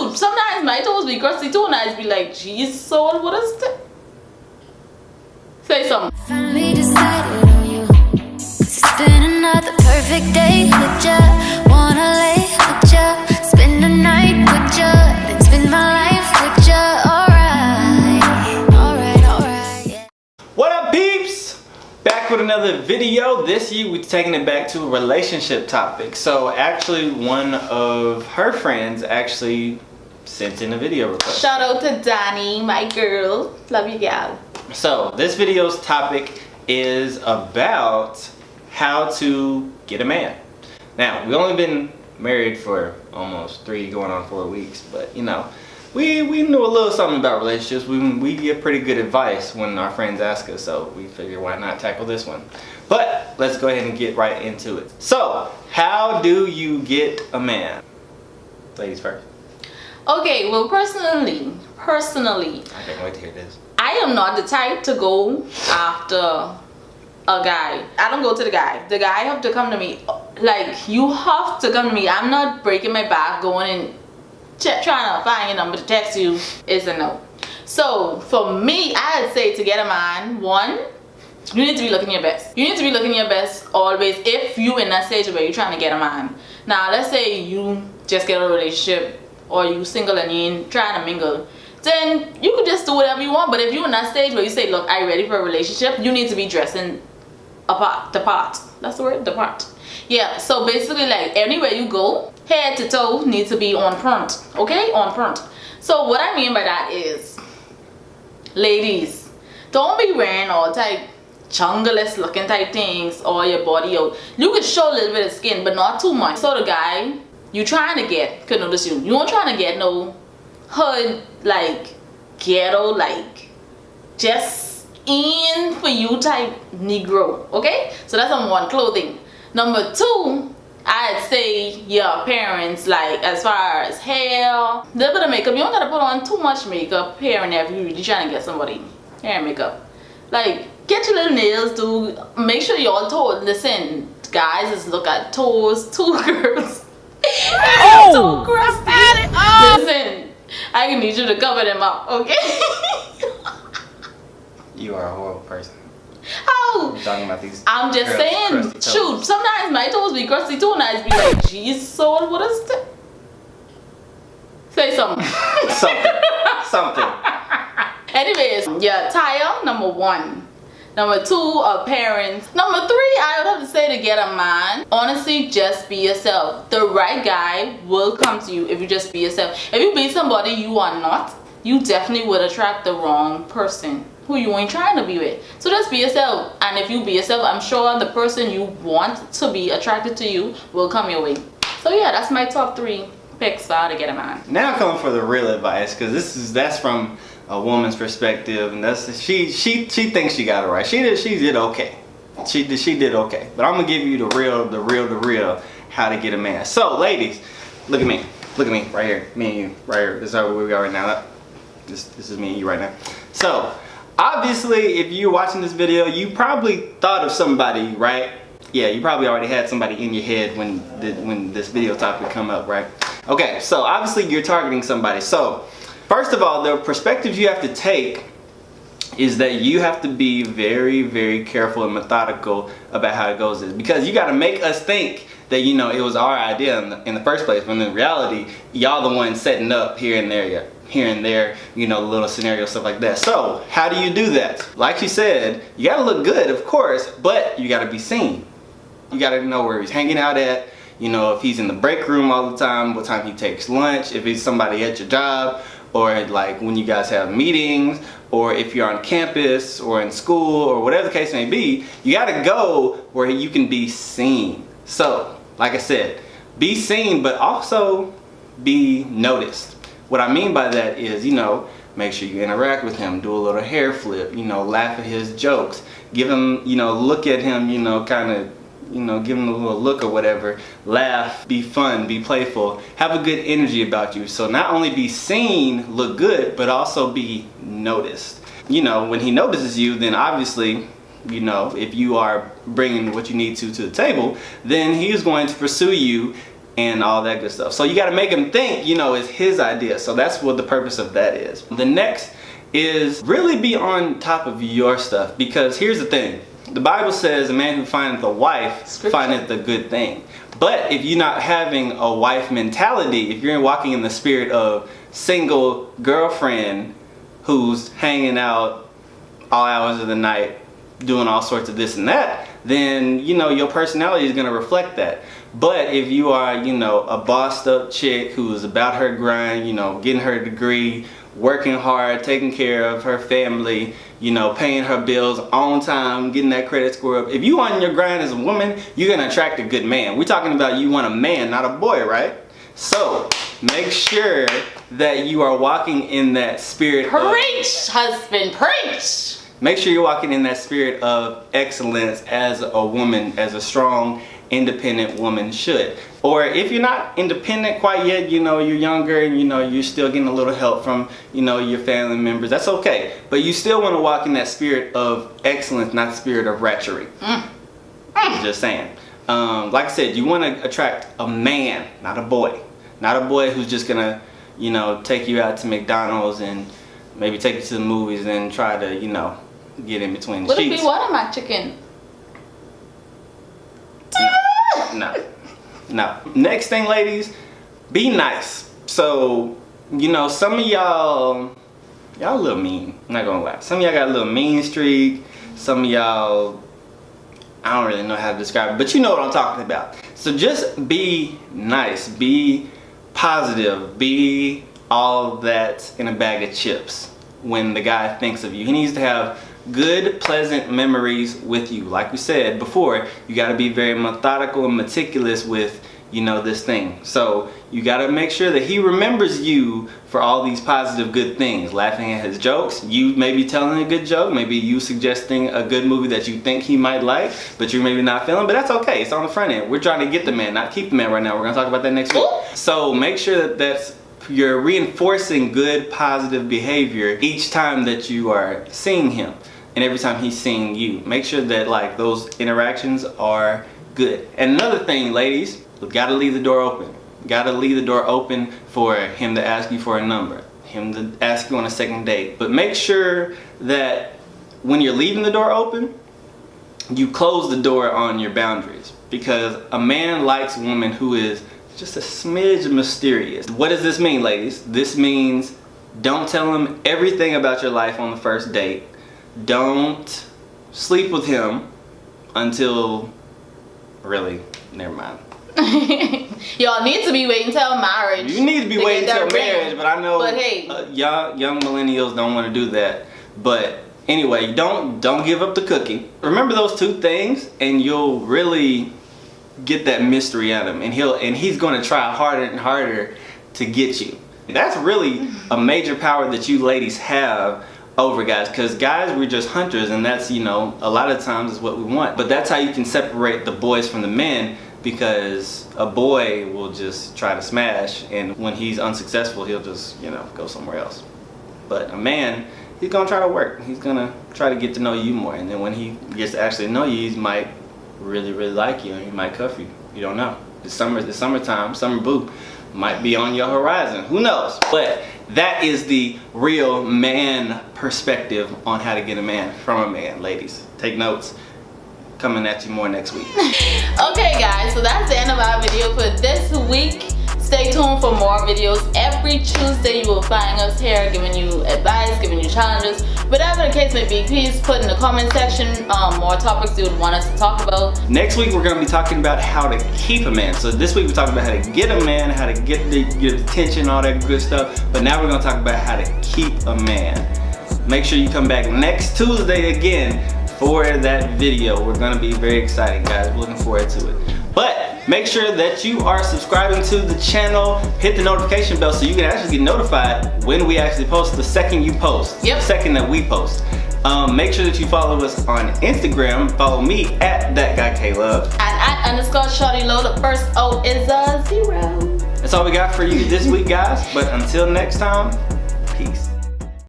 Shoot, sometimes my toes be crusty too, and I'd be like, geez, soul, what is this? Say something. Finally decided on you. 'Cause it's been another perfect day with ya. Wanna lay with ya, spend the night with ya, then spend my life with ya. Alright, yeah. What up, peeps? Back with another video. This year we're taking it back to a relationship topic. So actually one of her friends actually sent in a video request. Shout out to Donnie, my girl. Love you, gal. So this video's topic is about how to get a man. Now, we've only been married for almost 3 going on 4 weeks, but you know, we knew a little something about relationships. We get pretty good advice when our friends ask us, so we figure why not tackle this one. But let's go ahead and get right into it. So, how do you get a man? Ladies first. Okay, well, personally, I can't wait to hear this. I am not the type to go after a guy. I don't go to the guy. The guy have to come to me. Like, you have to come to me. I'm not breaking my back going and trying to find your number to text you. Is a no. So for me, I'd say to get a man, one, you need to be looking your best. You need to be looking your best always if you in that stage where you're trying to get a man. Now, let's say you just get a relationship or you single and you ain't trying to mingle. Then you could just do whatever you want. But if you're in that stage where you say, look, I'm ready for a relationship, you need to be dressing the part. That's the word, the part. Yeah, so basically, like, anywhere you go, head to toe needs to be on front. Okay, on front. So what I mean by that is, ladies, don't be wearing all type jungleless looking type things or your body out. You could show a little bit of skin, but not too much. So the guy you trying to get could notice you. You aren't trying to get no hood, like ghetto, like just in for you type Negro. Okay, so that's number one, clothing. Number two, I'd say your appearance, like as far as hair, a little bit of makeup. You don't gotta put on too much makeup here and there if you're really trying to get somebody. Hair and makeup, like get your little nails, dude. Make sure you're all toes. Listen, guys, just look at toes. 2 girls. Oh! So crusty. Listen, I need you to cover them up, okay? You are a horrible person. How? We're talking about these. I'm just saying, shoot, sometimes my toes be crusty too, and I'd be like, geez, soul, what is this? Say something. Something. Anyways, your attire, number one. Number two, appearance. Number three, I would have to say to get a man, honestly, just be yourself. The right guy will come to you if you just be yourself. If you be somebody you are not, you definitely would attract the wrong person who you ain't trying to be with. So just be yourself. And if you be yourself, I'm sure the person you want to be attracted to you will come your way. So yeah, that's my top 3 picks for how to get a man. Now coming for the real advice, because that's from a woman's perspective, and that's she thinks she got it right. She did okay. She did okay. But I'm gonna give you the real how to get a man. So ladies, look at me right here, me and you right here. This is how we are right now. This is me and you right now. So obviously, if you're watching this video, you probably thought of somebody, right? Yeah, you probably already had somebody in your head when this video topic come up, right? Okay, so obviously you're targeting somebody. So first of all, the perspective you have to take is that you have to be very, very careful and methodical about how it goes. Because you got to make us think that, you know, it was our idea in the first place, when in reality, y'all the ones setting up here and there, you know, little scenario stuff like that. So how do you do that? Like she said, you got to look good, of course, but you got to be seen. You got to know where he's hanging out at. You know, if he's in the break room all the time, what time he takes lunch, if he's somebody at your job, or like when you guys have meetings, or if you're on campus or in school or whatever the case may be, you gotta go where you can be seen. So, like I said, be seen, but also be noticed. What I mean by that is, you know, make sure you interact with him, do a little hair flip, you know, laugh at his jokes, give him, you know, look at him, you know, kind of, you know, give them a little look or whatever, laugh, be fun, be playful, have a good energy about you. So not only be seen, look good, but also be noticed. You know, when he notices you, then obviously, you know, if you are bringing what you need to the table, then he is going to pursue you and all that good stuff. So you got to make him think, you know, it's his idea. So that's what the purpose of that is. The next is really be on top of your stuff, because here's the thing. The Bible says a man who findeth a wife findeth a good thing. But if you're not having a wife mentality, if you're walking in the spirit of single girlfriend who's hanging out all hours of the night doing all sorts of this and that, then, you know, your personality is going to reflect that. But if you are, you know, a bossed up chick who's about her grind, you know, getting her degree, working hard, taking care of her family, you know, paying her bills on time, getting that credit score up. If you on your grind as a woman, you're going to attract a good man. We're talking about you want a man, not a boy, right? So make sure that you are walking in that spirit. Preach, husband, preach. Make sure you're walking in that spirit of excellence as a woman, as a strong, independent woman should. Or if you're not independent quite yet, you know, you're younger and, you know, you're still getting a little help from, you know, your family members, that's okay. But you still want to walk in that spirit of excellence, not the spirit of ratchery. Just saying. Like I said, you want to attract a man, not a boy. Not a boy who's just going to, you know, take you out to McDonald's and maybe take you to the movies and try to, you know, get in between the Would sheets. it be watermelon chicken? No. Next thing, ladies, be nice. So, you know, some of y'all a little mean. I'm not gonna lie. Some of y'all got a little mean streak. Some of y'all, I don't really know how to describe it, but you know what I'm talking about. So just be nice. Be positive. Be all that in a bag of chips when the guy thinks of you. He needs to have good, pleasant memories with you. Like we said before, you got to be very methodical and meticulous with, you know, this thing. So you got to make sure that he remembers you for all these positive good things. Laughing at his jokes, you maybe telling a good joke, maybe you suggesting a good movie that you think he might like, but you're maybe not feeling, but that's okay. It's on the front end. We're trying to get the man, not keep the man right now. We're going to talk about that next week. So make sure that you're reinforcing good, positive behavior each time that you are seeing him. And every time he's seeing you, make sure that like those interactions are good. And another thing, ladies, you gotta leave the door open. Gotta leave the door open for him to ask you for a number, him to ask you on a second date. But make sure that when you're leaving the door open, you close the door on your boundaries, because a man likes a woman who is just a smidge mysterious. What does this mean, ladies? This means don't tell him everything about your life on the first date. Don't sleep with him until, really, never mind. Y'all need to be waiting till marriage. You need to be waiting till marriage, but I know but hey, young millennials don't want to do that. But anyway, don't give up the cookie. Remember those two things, and you'll really get that mystery out of him, and he's going to try harder and harder to get you. That's really a major power that you ladies have over guys, because guys, we're just hunters, and that's, you know, a lot of times is what we want. But that's how you can separate the boys from the men, because a boy will just try to smash, and when he's unsuccessful, he'll just, you know, go somewhere else. But a man, he's gonna try to work. He's gonna try to get to know you more, and then when he gets to actually know you, he might really like you, and he might cuff you. You don't know. The summertime, summer boo might be on your horizon. Who knows? But that is the real man perspective on how to get a man from a man, ladies. Take notes. Coming at you more next week. Okay guys, so that's the end of our video for this week. Stay tuned for more videos. Every Tuesday you will find us here giving you advice, giving you challenges, whatever the case may be. Please put in the comment section more topics you would want us to talk about. Next week we're going to be talking about how to keep a man. So this week we're talking about how to get a man, how to get attention, all that good stuff. But now we're going to talk about how to keep a man. Make sure you come back next Tuesday again for that video. We're going to be very exciting, guys. We're looking forward to it. But make sure that you are subscribing to the channel. Hit the notification bell so you can actually get notified when we actually post, the second you post. Yep. The second that we post. Make sure that you follow us on Instagram. Follow me at ThatGuyKLove. And at _ShortyLow, the first O is a 0. That's all we got for you this week, guys. But until next time, peace.